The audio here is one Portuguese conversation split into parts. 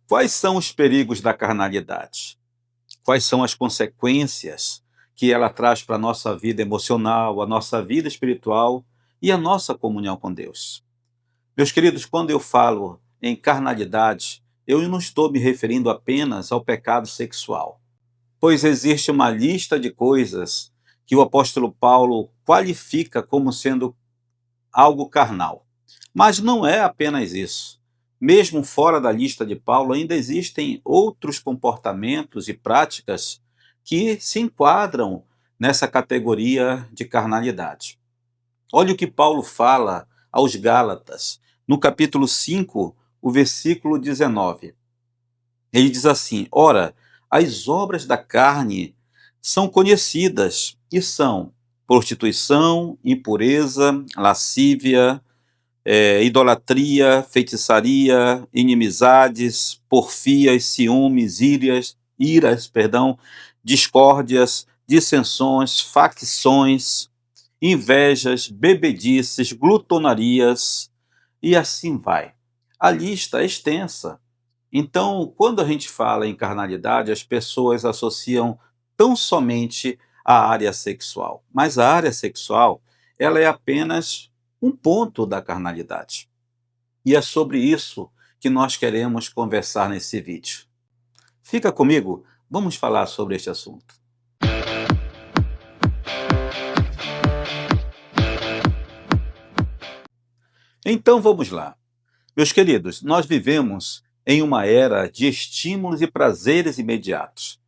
Quais são os perigos da carnalidade? Quais são as consequências que ela traz para a nossa vida emocional, a nossa vida espiritual e a nossa comunhão com Deus? Meus queridos, quando eu falo em carnalidade, eu não estou me referindo apenas ao pecado sexual, pois existe uma lista de coisas que o apóstolo Paulo qualifica como sendo algo carnal. Mas não é apenas isso. Mesmo fora da lista de Paulo, ainda existem outros comportamentos e práticas que se enquadram nessa categoria de carnalidade. Olha o que Paulo fala aos Gálatas, no capítulo 5, o versículo 19. Ele diz assim: Ora, as obras da carne são conhecidas e são prostituição, impureza, lascívia, idolatria, feitiçaria, inimizades, porfias, ciúmes, iras, discórdias, dissensões, facções, invejas, bebedices, glutonarias, e assim vai. A lista é extensa. Então, quando a gente fala em carnalidade, as pessoas associam tão somente a área sexual. Mas a área sexual, ela é apenas um ponto da carnalidade. E é sobre isso que nós queremos conversar nesse vídeo. Fica comigo, vamos falar sobre este assunto. Então vamos lá. Meus queridos, nós vivemos em uma era de estímulos e prazeres imediatos.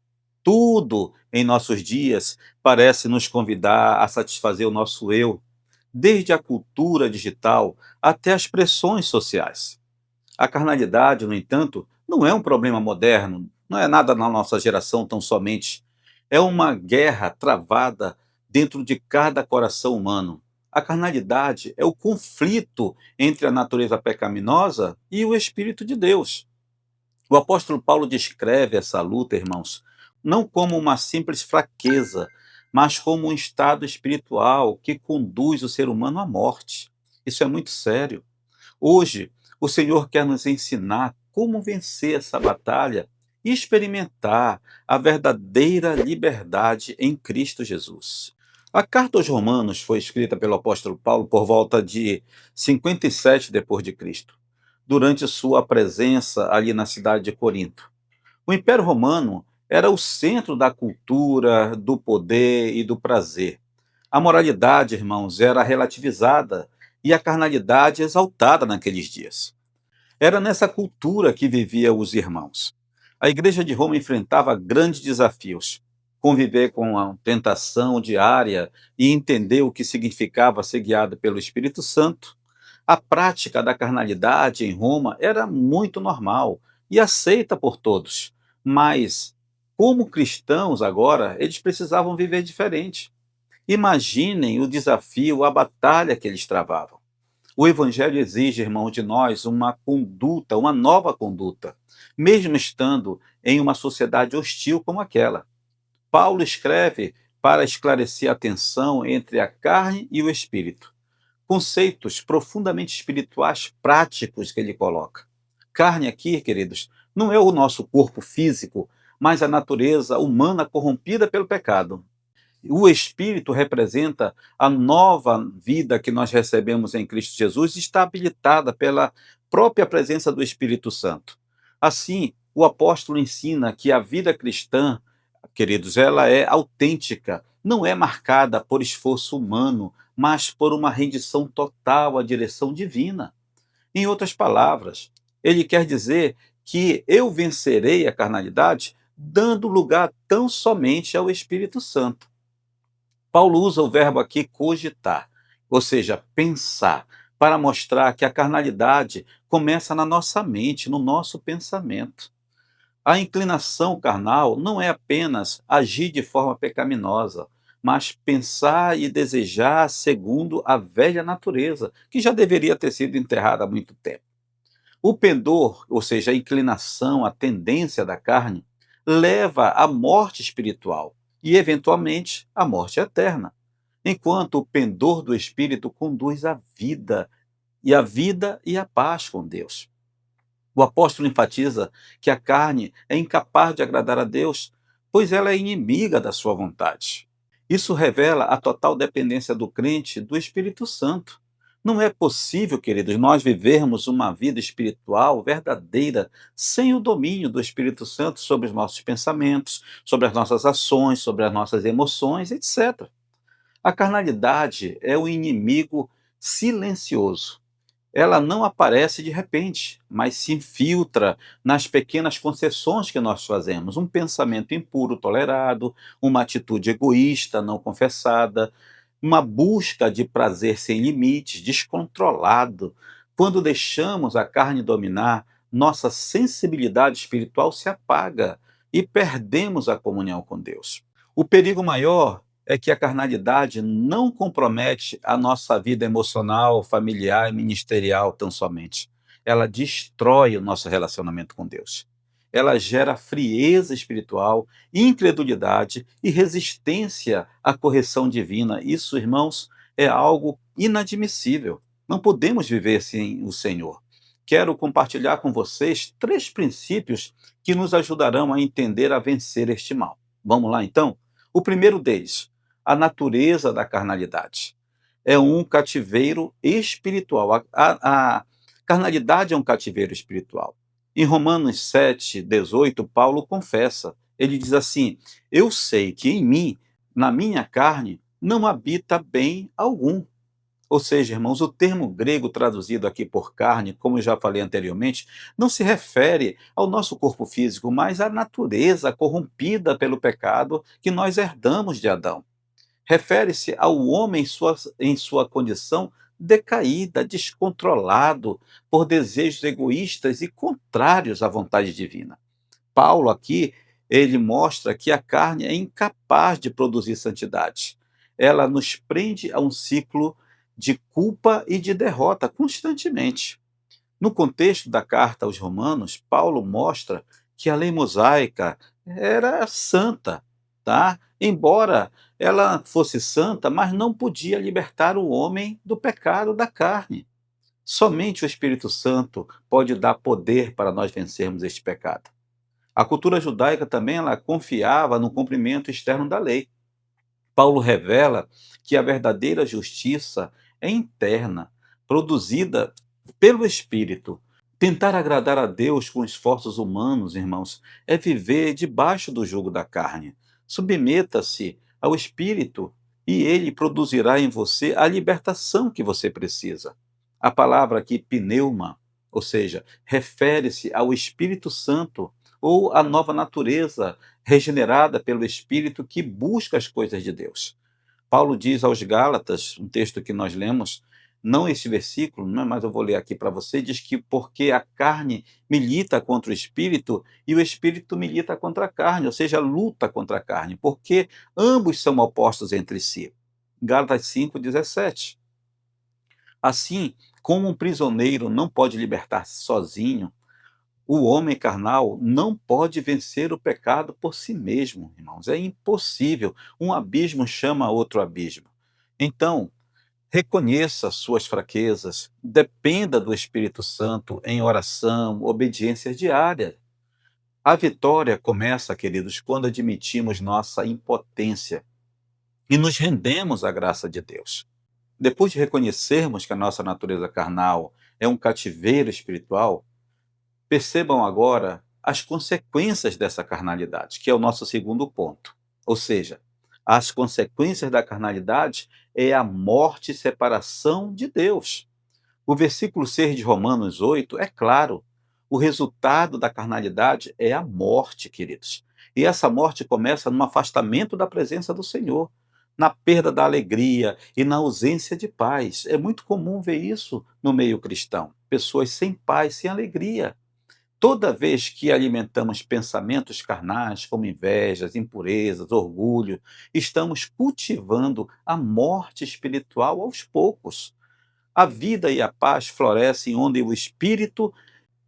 Tudo em nossos dias parece nos convidar a satisfazer o nosso eu, desde a cultura digital até as pressões sociais. A carnalidade, no entanto, não é um problema moderno, não é nada na nossa geração tão somente. É uma guerra travada dentro de cada coração humano. A carnalidade é o conflito entre a natureza pecaminosa e o Espírito de Deus. O apóstolo Paulo descreve essa luta, irmãos, não como uma simples fraqueza, mas como um estado espiritual que conduz o ser humano à morte. Isso é muito sério. Hoje, o Senhor quer nos ensinar como vencer essa batalha e experimentar a verdadeira liberdade em Cristo Jesus. A carta aos Romanos foi escrita pelo apóstolo Paulo por volta de 57 depois de Cristo, durante sua presença ali na cidade de Corinto. O Império Romano era o centro da cultura, do poder e do prazer. A moralidade, irmãos, era relativizada e a carnalidade exaltada naqueles dias. Era nessa cultura que viviam os irmãos. A igreja de Roma enfrentava grandes desafios: conviver com a tentação diária e entender o que significava ser guiado pelo Espírito Santo. A prática da carnalidade em Roma era muito normal e aceita por todos, mas, como cristãos agora, eles precisavam viver diferente. Imaginem o desafio, a batalha que eles travavam. O Evangelho exige, irmão, de nós uma conduta, uma nova conduta, mesmo estando em uma sociedade hostil como aquela. Paulo escreve para esclarecer a tensão entre a carne e o espírito. Conceitos profundamente espirituais práticos que ele coloca. Carne aqui, queridos, não é o nosso corpo físico, mas a natureza humana corrompida pelo pecado. O Espírito representa a nova vida que nós recebemos em Cristo Jesus, está habilitada pela própria presença do Espírito Santo. Assim, o apóstolo ensina que a vida cristã, queridos, ela é autêntica, não é marcada por esforço humano, mas por uma rendição total à direção divina. Em outras palavras, ele quer dizer que eu vencerei a carnalidade dando lugar tão somente ao Espírito Santo. Paulo usa o verbo aqui cogitar, ou seja, pensar, para mostrar que a carnalidade começa na nossa mente, no nosso pensamento. A inclinação carnal não é apenas agir de forma pecaminosa, mas pensar e desejar segundo a velha natureza, que já deveria ter sido enterrada há muito tempo. O pendor, ou seja, a inclinação, a tendência da carne, leva à morte espiritual e, eventualmente, à morte eterna, enquanto o pendor do espírito conduz à vida e a paz com Deus. O apóstolo enfatiza que a carne é incapaz de agradar a Deus, pois ela é inimiga da sua vontade. Isso revela a total dependência do crente do Espírito Santo. Não é possível, queridos, nós vivermos uma vida espiritual verdadeira sem o domínio do Espírito Santo sobre os nossos pensamentos, sobre as nossas ações, sobre as nossas emoções, etc. A carnalidade é o inimigo silencioso. Ela não aparece de repente, mas se infiltra nas pequenas concessões que nós fazemos. Um pensamento impuro tolerado, uma atitude egoísta não confessada, uma busca de prazer sem limites, descontrolado. Quando deixamos a carne dominar, nossa sensibilidade espiritual se apaga e perdemos a comunhão com Deus. O perigo maior é que a carnalidade não compromete a nossa vida emocional, familiar e ministerial tão somente. Ela destrói o nosso relacionamento com Deus. Ela gera frieza espiritual, incredulidade e resistência à correção divina. Isso, irmãos, é algo inadmissível. Não podemos viver sem o Senhor. Quero compartilhar com vocês 3 princípios que nos ajudarão a entender a vencer este mal. Vamos lá, então? O primeiro deles, a natureza da carnalidade. É um cativeiro espiritual. A carnalidade é um cativeiro espiritual. Em Romanos 7:18, Paulo confessa. Ele diz assim: Eu sei que em mim, na minha carne, não habita bem algum. Ou seja, irmãos, o termo grego traduzido aqui por carne, como eu já falei anteriormente, não se refere ao nosso corpo físico, mas à natureza corrompida pelo pecado que nós herdamos de Adão. Refere-se ao homem em sua condição decaída, descontrolado por desejos egoístas e contrários à vontade divina. Paulo aqui, ele mostra que a carne é incapaz de produzir santidade. Ela nos prende a um ciclo de culpa e de derrota constantemente. No contexto da carta aos Romanos, Paulo mostra que a lei mosaica era santa, tá? Embora ela fosse santa, mas não podia libertar o homem do pecado da carne. Somente o Espírito Santo pode dar poder para nós vencermos este pecado. A cultura judaica também ela confiava no cumprimento externo da lei. Paulo revela que a verdadeira justiça é interna, produzida pelo Espírito. Tentar agradar a Deus com esforços humanos, irmãos, é viver debaixo do jugo da carne. Submeta-se ao Espírito e ele produzirá em você a libertação que você precisa. A palavra aqui, pneuma, ou seja, refere-se ao Espírito Santo ou à nova natureza regenerada pelo Espírito que busca as coisas de Deus. Paulo diz aos Gálatas, um texto que nós lemos, não esse versículo, né, mas eu vou ler aqui para você, diz que porque a carne milita contra o Espírito e o Espírito milita contra a carne, ou seja, luta contra a carne, porque ambos são opostos entre si. Gálatas 5:17. Assim, como um prisioneiro não pode libertar-se sozinho, o homem carnal não pode vencer o pecado por si mesmo, irmãos. É impossível. Um abismo chama outro abismo. Então, reconheça suas fraquezas, dependa do Espírito Santo em oração, obediência diária. A vitória começa, queridos, quando admitimos nossa impotência e nos rendemos à graça de Deus. Depois de reconhecermos que a nossa natureza carnal é um cativeiro espiritual, percebam agora as consequências dessa carnalidade, que é o nosso segundo ponto. Ou seja, as consequências da carnalidade é a morte e separação de Deus. O versículo 6 de Romanos 8 é claro. O resultado da carnalidade é a morte, queridos. E essa morte começa no afastamento da presença do Senhor, na perda da alegria e na ausência de paz. É muito comum ver isso no meio cristão. Pessoas sem paz, sem alegria. Toda vez que alimentamos pensamentos carnais, como invejas, impurezas, orgulho, estamos cultivando a morte espiritual aos poucos. A vida e a paz florescem onde o espírito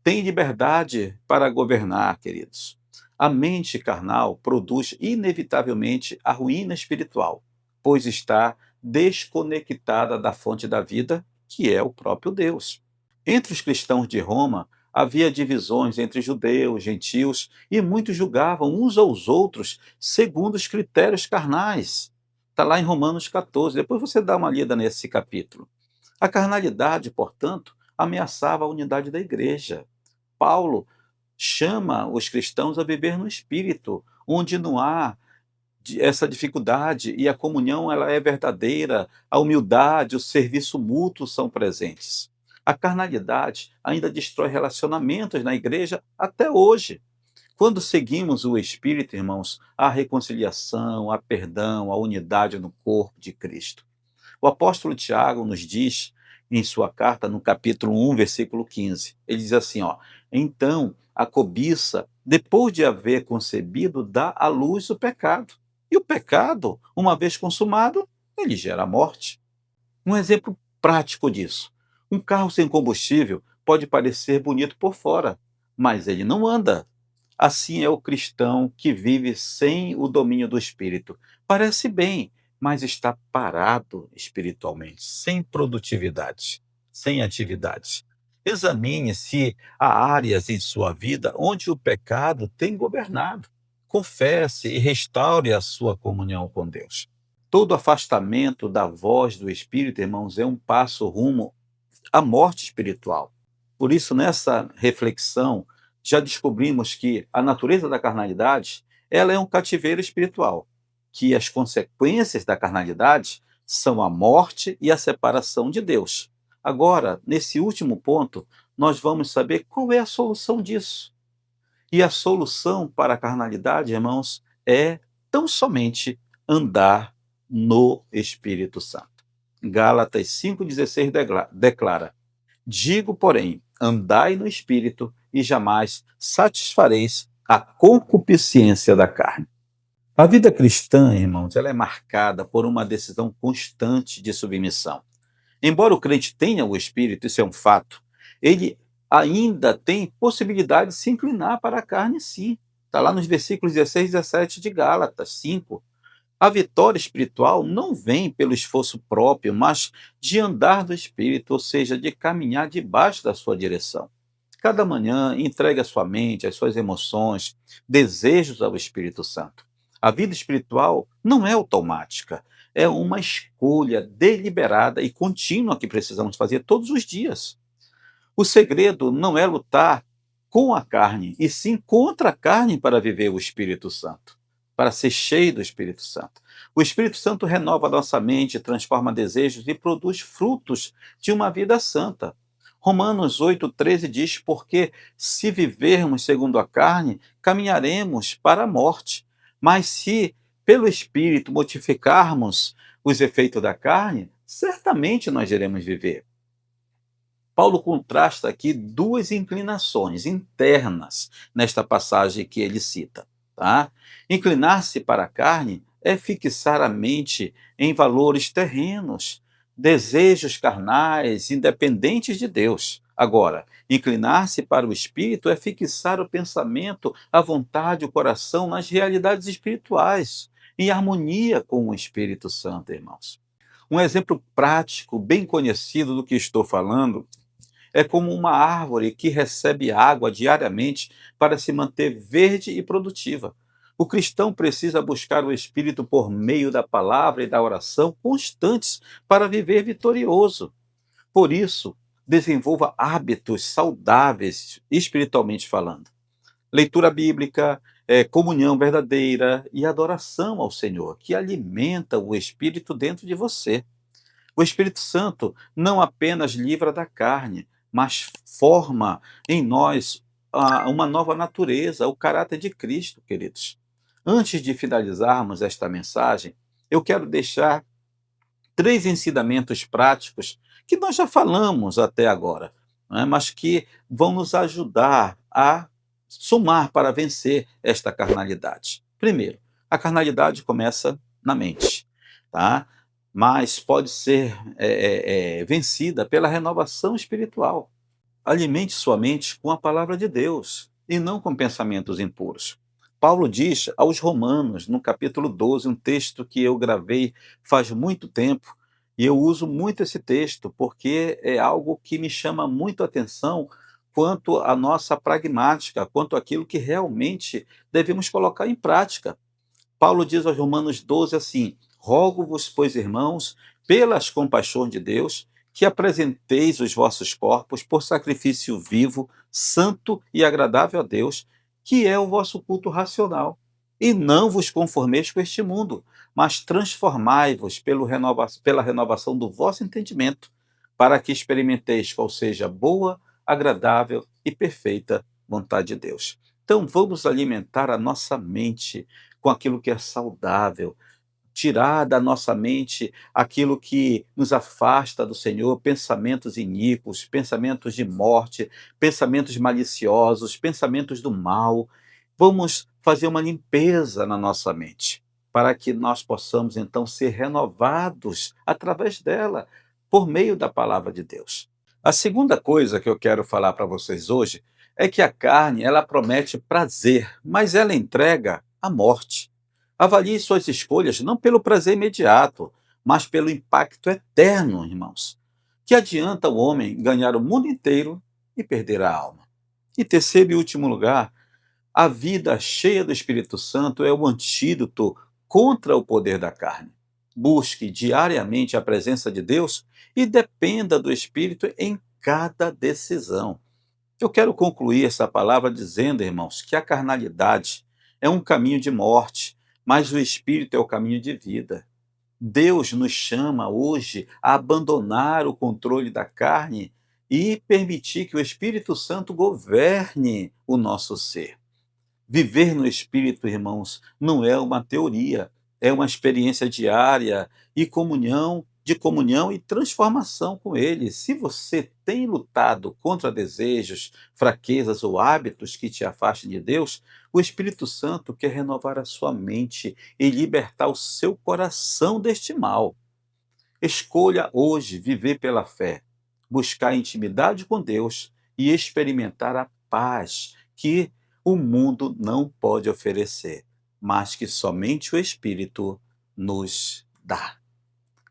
tem liberdade para governar, queridos. A mente carnal produz inevitavelmente a ruína espiritual, pois está desconectada da fonte da vida, que é o próprio Deus. Entre os cristãos de Roma, Havia divisões entre judeus, gentios, e muitos julgavam uns aos outros segundo os critérios carnais. Está lá em Romanos 14. Depois você dá uma lida nesse capítulo. A carnalidade, portanto, ameaçava a unidade da igreja. Paulo chama os cristãos a viver no espírito, onde não há essa dificuldade e a comunhão ela é verdadeira, a humildade, o serviço mútuo são presentes. A carnalidade ainda destrói relacionamentos na igreja até hoje. Quando seguimos o Espírito, irmãos, há reconciliação, há perdão, há unidade no corpo de Cristo. O apóstolo Tiago nos diz, em sua carta, no capítulo 1, versículo 15, ele diz assim, ó, então a cobiça, depois de haver concebido, dá à luz o pecado. E o pecado, uma vez consumado, ele gera a morte. Um exemplo prático disso. Um carro sem combustível pode parecer bonito por fora, mas ele não anda. Assim é o cristão que vive sem o domínio do espírito. Parece bem, mas está parado espiritualmente, sem produtividade, sem atividade. Examine se há áreas em sua vida onde o pecado tem governado. Confesse e restaure a sua comunhão com Deus. Todo afastamento da voz do Espírito, irmãos, é um passo rumo à morte espiritual. Por isso, nessa reflexão, já descobrimos que a natureza da carnalidade, ela é um cativeiro espiritual, que as consequências da carnalidade são a morte e a separação de Deus. Agora, nesse último ponto, nós vamos saber qual é a solução disso. E a solução para a carnalidade, irmãos, é tão somente andar no Espírito Santo. Gálatas 5,16 declara: digo, porém, andai no Espírito e jamais satisfareis a concupiscência da carne. A vida cristã, irmãos, ela é marcada por uma decisão constante de submissão. Embora o crente tenha o Espírito, isso é um fato, ele ainda tem possibilidade de se inclinar para a carne, sim. Está lá nos versículos 16 e 17 de Gálatas 5. A vitória espiritual não vem pelo esforço próprio, mas de andar do Espírito, ou seja, de caminhar debaixo da sua direção. Cada manhã, entregue a sua mente, as suas emoções, desejos ao Espírito Santo. A vida espiritual não é automática, é uma escolha deliberada e contínua que precisamos fazer todos os dias. O segredo não é lutar com a carne, e sim contra a carne para viver o Espírito Santo, para ser cheio do Espírito Santo. O Espírito Santo renova nossa mente, transforma desejos e produz frutos de uma vida santa. Romanos 8,13 diz: porque se vivermos segundo a carne, caminharemos para a morte. Mas se pelo Espírito mortificarmos os efeitos da carne, certamente nós iremos viver. Paulo contrasta aqui duas inclinações internas nesta passagem que ele cita. Tá? Inclinar-se para a carne é fixar a mente em valores terrenos, desejos carnais, independentes de Deus. Agora, inclinar-se para o espírito é fixar o pensamento, a vontade, o coração nas realidades espirituais, em harmonia com o Espírito Santo, irmãos. Um exemplo prático, bem conhecido do que estou falando, é como uma árvore que recebe água diariamente para se manter verde e produtiva. O cristão precisa buscar o Espírito por meio da palavra e da oração constantes para viver vitorioso. Por isso, desenvolva hábitos saudáveis, espiritualmente falando. Leitura bíblica, comunhão verdadeira e adoração ao Senhor, que alimenta o Espírito dentro de você. O Espírito Santo não apenas livra da carne, mas forma em nós uma nova natureza, o caráter de Cristo, queridos. Antes de finalizarmos esta mensagem, eu quero deixar 3 ensinamentos práticos que nós já falamos até agora, não é? Mas que vão nos ajudar a somar para vencer esta carnalidade. Primeiro, a carnalidade começa na mente, tá? Mas pode ser vencida pela renovação espiritual. Alimente sua mente com a palavra de Deus e não com pensamentos impuros. Paulo diz aos Romanos, no capítulo 12, um texto que eu gravei faz muito tempo, e eu uso muito esse texto porque é algo que me chama muito a atenção quanto à nossa pragmática, quanto àquilo que realmente devemos colocar em prática. Paulo diz aos Romanos 12 assim: rogo-vos, pois, irmãos, pelas compaixões de Deus, que apresenteis os vossos corpos por sacrifício vivo, santo e agradável a Deus, que é o vosso culto racional. E não vos conformeis com este mundo, mas transformai-vos pela renovação do vosso entendimento, para que experimenteis qual seja a boa, agradável e perfeita vontade de Deus. Então, vamos alimentar a nossa mente com aquilo que é saudável, tirar da nossa mente aquilo que nos afasta do Senhor, pensamentos iníquos, pensamentos de morte, pensamentos maliciosos, pensamentos do mal. Vamos fazer uma limpeza na nossa mente, para que nós possamos então ser renovados através dela, por meio da palavra de Deus. A segunda coisa que eu quero falar para vocês hoje é que a carne, ela promete prazer, mas ela entrega a morte. Avalie suas escolhas não pelo prazer imediato, mas pelo impacto eterno, irmãos. Que adianta o homem ganhar o mundo inteiro e perder a alma? E terceiro e último lugar, a vida cheia do Espírito Santo é o antídoto contra o poder da carne. Busque diariamente a presença de Deus e dependa do Espírito em cada decisão. Eu quero concluir essa palavra dizendo, irmãos, que a carnalidade é um caminho de morte, mas o Espírito é o caminho de vida. Deus nos chama hoje a abandonar o controle da carne e permitir que o Espírito Santo governe o nosso ser. Viver no Espírito, irmãos, não é uma teoria, é uma experiência diária e de comunhão e transformação com Ele. Se você tem lutado contra desejos, fraquezas ou hábitos que te afastem de Deus, o Espírito Santo quer renovar a sua mente e libertar o seu coração deste mal. Escolha hoje viver pela fé, buscar intimidade com Deus e experimentar a paz que o mundo não pode oferecer, mas que somente o Espírito nos dá.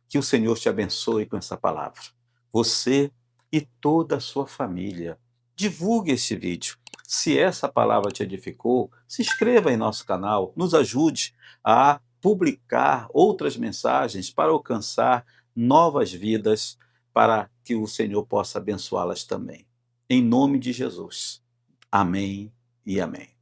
Que o Senhor te abençoe com essa palavra. Você e toda a sua família. Divulgue esse vídeo. Se essa palavra te edificou, se inscreva em nosso canal, nos ajude a publicar outras mensagens para alcançar novas vidas, para que o Senhor possa abençoá-las também. Em nome de Jesus. Amém e amém.